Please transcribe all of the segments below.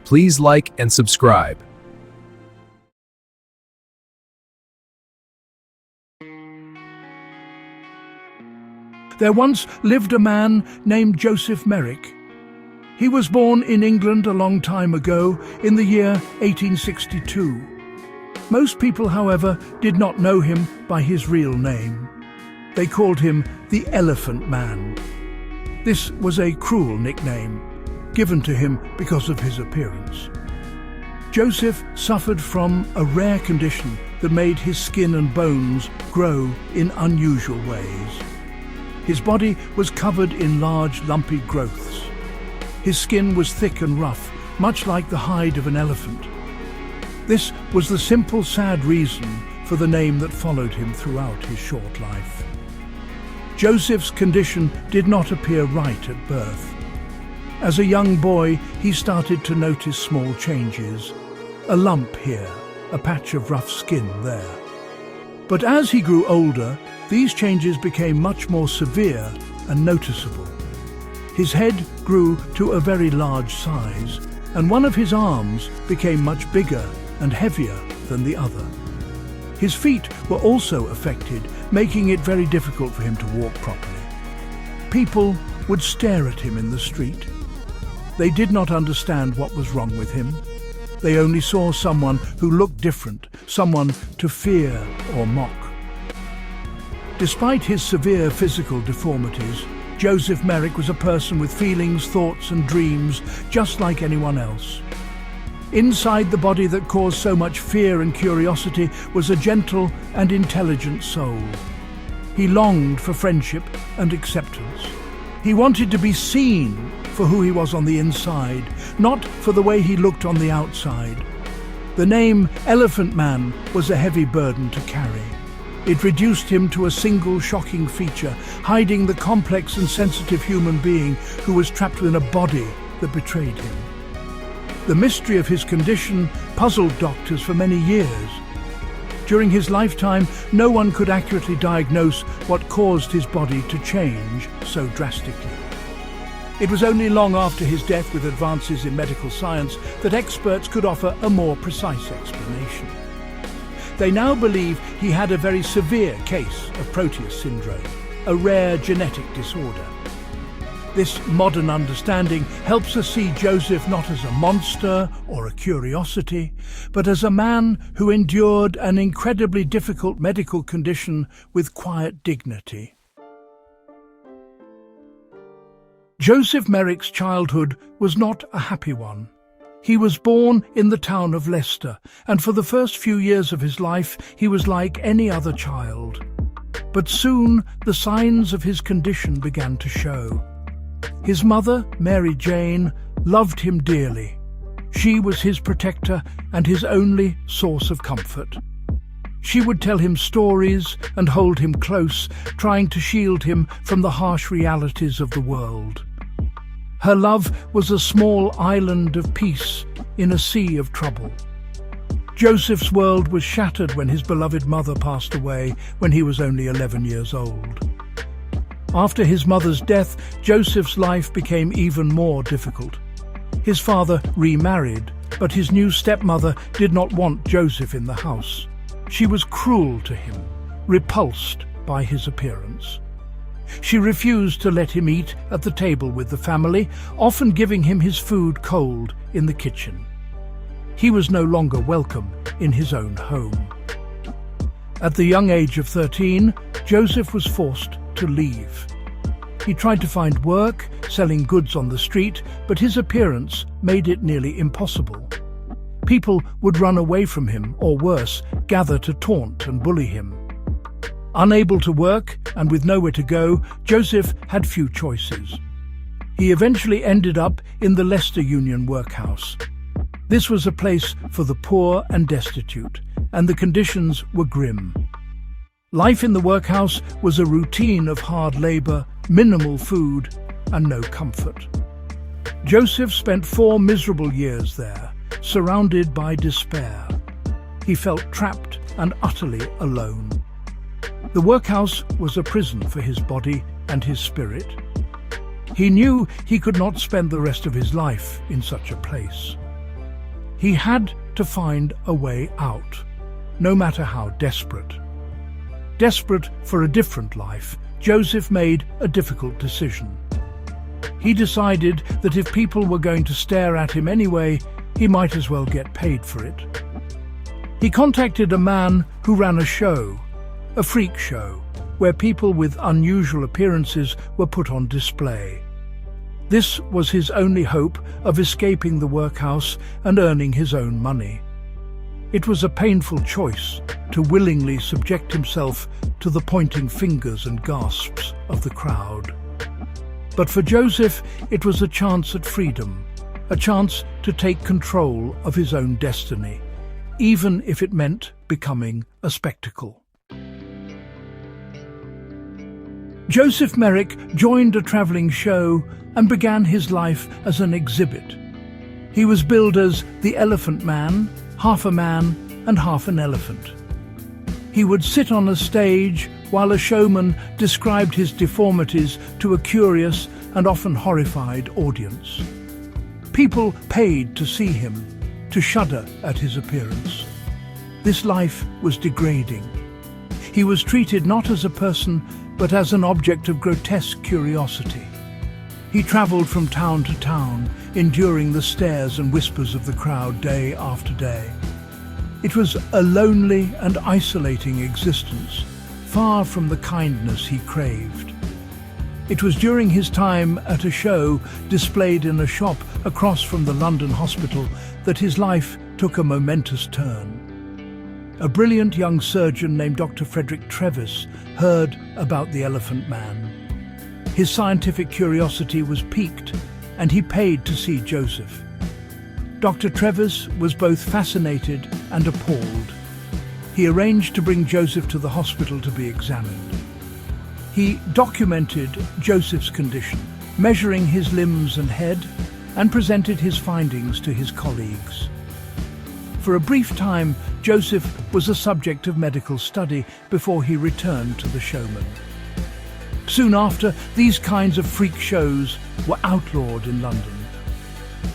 Please like and subscribe. There once lived a man named Joseph Merrick. He was born in England a long time ago, in the year 1862. Most people, however, did not know him by his real name. They called him the Elephant Man. This was a cruel nickname, given to him because of his appearance. Joseph suffered from a rare condition that made his skin and bones grow in unusual ways. His body was covered in large, lumpy growths. His skin was thick and rough, much like the hide of an elephant. This was the simple, sad reason for the name that followed him throughout his short life. Joseph's condition did not appear right at birth. As a young boy, he started to notice small changes. A lump here, a patch of rough skin there. But as he grew older, these changes became much more severe and noticeable. His head grew to a very large size, and one of his arms became much bigger and heavier than the other. His feet were also affected, making it very difficult for him to walk properly. People would stare at him in the street. They did not understand what was wrong with him. They only saw someone who looked different, someone to fear or mock. Despite his severe physical deformities, Joseph Merrick was a person with feelings, thoughts and dreams, just like anyone else. Inside the body that caused so much fear and curiosity was a gentle and intelligent soul. He longed for friendship and acceptance. He wanted to be seen for who he was on the inside, not for the way he looked on the outside. The name Elephant Man was a heavy burden to carry. It reduced him to a single shocking feature, hiding the complex and sensitive human being who was trapped within a body that betrayed him. The mystery of his condition puzzled doctors for many years. During his lifetime, no one could accurately diagnose what caused his body to change so drastically. It was only long after his death, with advances in medical science, that experts could offer a more precise explanation. They now believe he had a very severe case of Proteus syndrome, a rare genetic disorder. This modern understanding helps us see Joseph not as a monster or a curiosity, but as a man who endured an incredibly difficult medical condition with quiet dignity. Joseph Merrick's childhood was not a happy one. He was born in the town of Leicester, and for the first few years of his life he was like any other child. But soon the signs of his condition began to show. His mother, Mary Jane, loved him dearly. She was his protector and his only source of comfort. She would tell him stories and hold him close, trying to shield him from the harsh realities of the world. Her love was a small island of peace in a sea of trouble. Joseph's world was shattered when his beloved mother passed away when he was only 11 years old. After his mother's death, Joseph's life became even more difficult. His father remarried, but his new stepmother did not want Joseph in the house. She was cruel to him, repulsed by his appearance. She refused to let him eat at the table with the family, often giving him his food cold in the kitchen. He was no longer welcome in his own home. At the young age of 13, Joseph was forced to leave. He tried to find work, selling goods on the street, but his appearance made it nearly impossible. People would run away from him, or worse, gather to taunt and bully him. Unable to work and with nowhere to go, Joseph had few choices. He eventually ended up in the Leicester Union workhouse. This was a place for the poor and destitute, and the conditions were grim. Life in the workhouse was a routine of hard labor, minimal food, and no comfort. Joseph spent 4 miserable years there, surrounded by despair. He felt trapped and utterly alone. The workhouse was a prison for his body and his spirit. He knew he could not spend the rest of his life in such a place. He had to find a way out, no matter how desperate. Desperate for a different life, Joseph made a difficult decision. He decided that if people were going to stare at him anyway, he might as well get paid for it. He contacted a man who ran a show, a freak show, where people with unusual appearances were put on display. This was his only hope of escaping the workhouse and earning his own money. It was a painful choice to willingly subject himself to the pointing fingers and gasps of the crowd. But for Joseph, it was a chance at freedom, a chance to take control of his own destiny, even if it meant becoming a spectacle. Joseph Merrick joined a travelling show and began his life as an exhibit. He was billed as the Elephant Man, half a man and half an elephant. He would sit on a stage while a showman described his deformities to a curious and often horrified audience. People paid to see him, to shudder at his appearance. This life was degrading. He was treated not as a person, but as an object of grotesque curiosity. He travelled from town to town, enduring the stares and whispers of the crowd day after day. It was a lonely and isolating existence, far from the kindness he craved. It was during his time at a show displayed in a shop across from the London hospital that his life took a momentous turn. A brilliant young surgeon named Dr. Frederick Treves heard about the Elephant Man. His scientific curiosity was piqued, and he paid to see Joseph. Dr. Treves was both fascinated and appalled. He arranged to bring Joseph to the hospital to be examined. He documented Joseph's condition, measuring his limbs and head, and presented his findings to his colleagues. For a brief time, Joseph was a subject of medical study before he returned to the showman. Soon after, these kinds of freak shows were outlawed in London.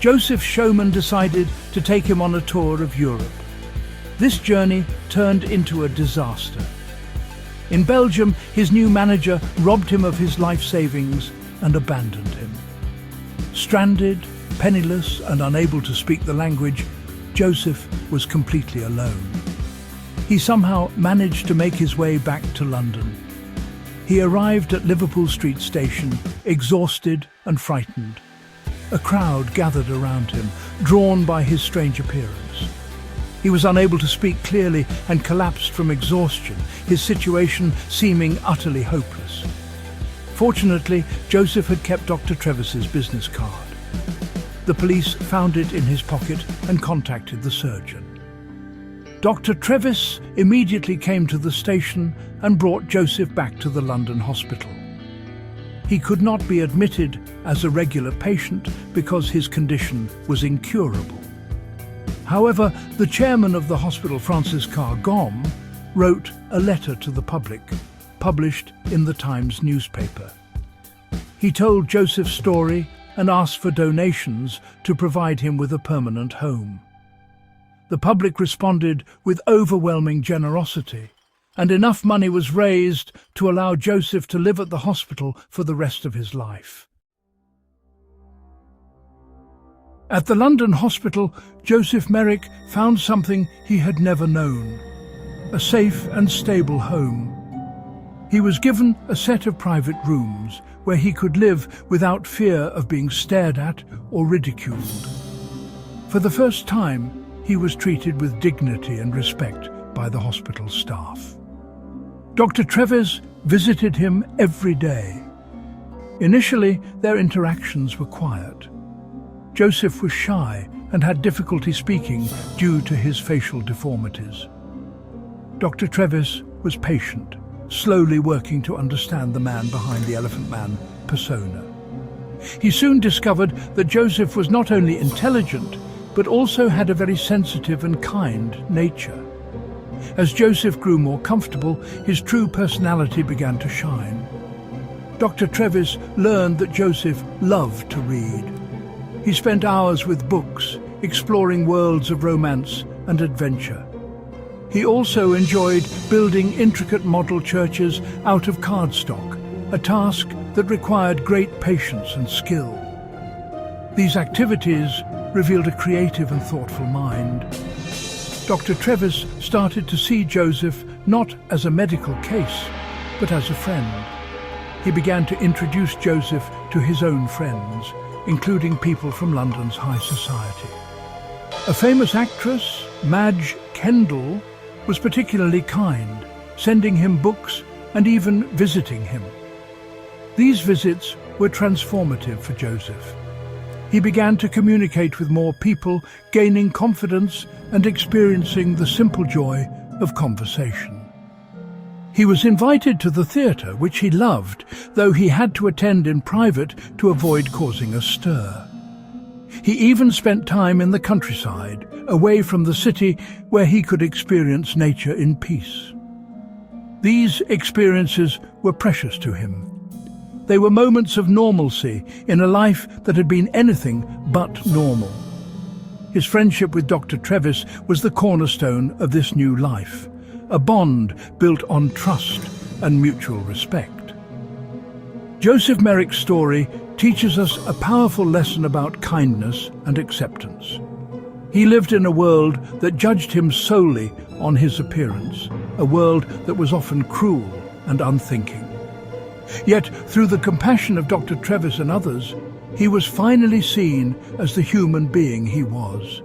Joseph's showman decided to take him on a tour of Europe. This journey turned into a disaster. In Belgium, his new manager robbed him of his life savings and abandoned him. Stranded, penniless, and unable to speak the language, Joseph was completely alone. He somehow managed to make his way back to London. He arrived at Liverpool Street Station, exhausted and frightened. A crowd gathered around him, drawn by his strange appearance. He was unable to speak clearly and collapsed from exhaustion, his situation seeming utterly hopeless. Fortunately, Joseph had kept Dr. Treves's business card. The police found it in his pocket and contacted the surgeon. Dr. Treves immediately came to the station and brought Joseph back to the London hospital. He could not be admitted as a regular patient because his condition was incurable. However, the chairman of the hospital, Francis Carr Gomm, wrote a letter to the public, published in the Times newspaper. He told Joseph's story and asked for donations to provide him with a permanent home. The public responded with overwhelming generosity, and enough money was raised to allow Joseph to live at the hospital for the rest of his life. At the London hospital, Joseph Merrick found something he had never known: a safe and stable home. He was given a set of private rooms where he could live without fear of being stared at or ridiculed. For the first time, he was treated with dignity and respect by the hospital staff. Dr. Treves visited him every day. Initially, their interactions were quiet. Joseph was shy and had difficulty speaking due to his facial deformities. Dr. Treves was patient, slowly working to understand the man behind the Elephant Man persona. He soon discovered that Joseph was not only intelligent, but also had a very sensitive and kind nature. As Joseph grew more comfortable, his true personality began to shine. Dr. Treves learned that Joseph loved to read. He spent hours with books, exploring worlds of romance and adventure. He also enjoyed building intricate model churches out of cardstock, a task that required great patience and skill. These activities revealed a creative and thoughtful mind. Dr. Treves started to see Joseph not as a medical case, but as a friend. He began to introduce Joseph to his own friends, including people from London's high society. A famous actress, Madge Kendall, was particularly kind, sending him books and even visiting him. These visits were transformative for Joseph. He began to communicate with more people, gaining confidence and experiencing the simple joy of conversation. He was invited to the theatre, which he loved, though he had to attend in private to avoid causing a stir. He even spent time in the countryside, away from the city, where he could experience nature in peace. These experiences were precious to him. They were moments of normalcy in a life that had been anything but normal. His friendship with Dr. Treves was the cornerstone of this new life, a bond built on trust and mutual respect. Joseph Merrick's story teaches us a powerful lesson about kindness and acceptance. He lived in a world that judged him solely on his appearance, a world that was often cruel and unthinking. Yet, through the compassion of Dr. Treves and others, he was finally seen as the human being he was.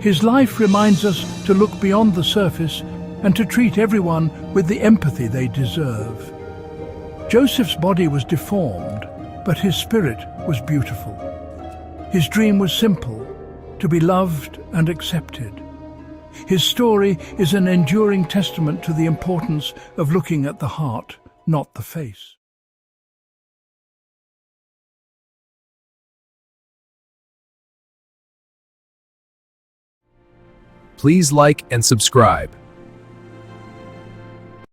His life reminds us to look beyond the surface and to treat everyone with the empathy they deserve. Joseph's body was deformed, but his spirit was beautiful. His dream was simple, to be loved and accepted. His story is an enduring testament to the importance of looking at the heart, not the face. Please like and subscribe.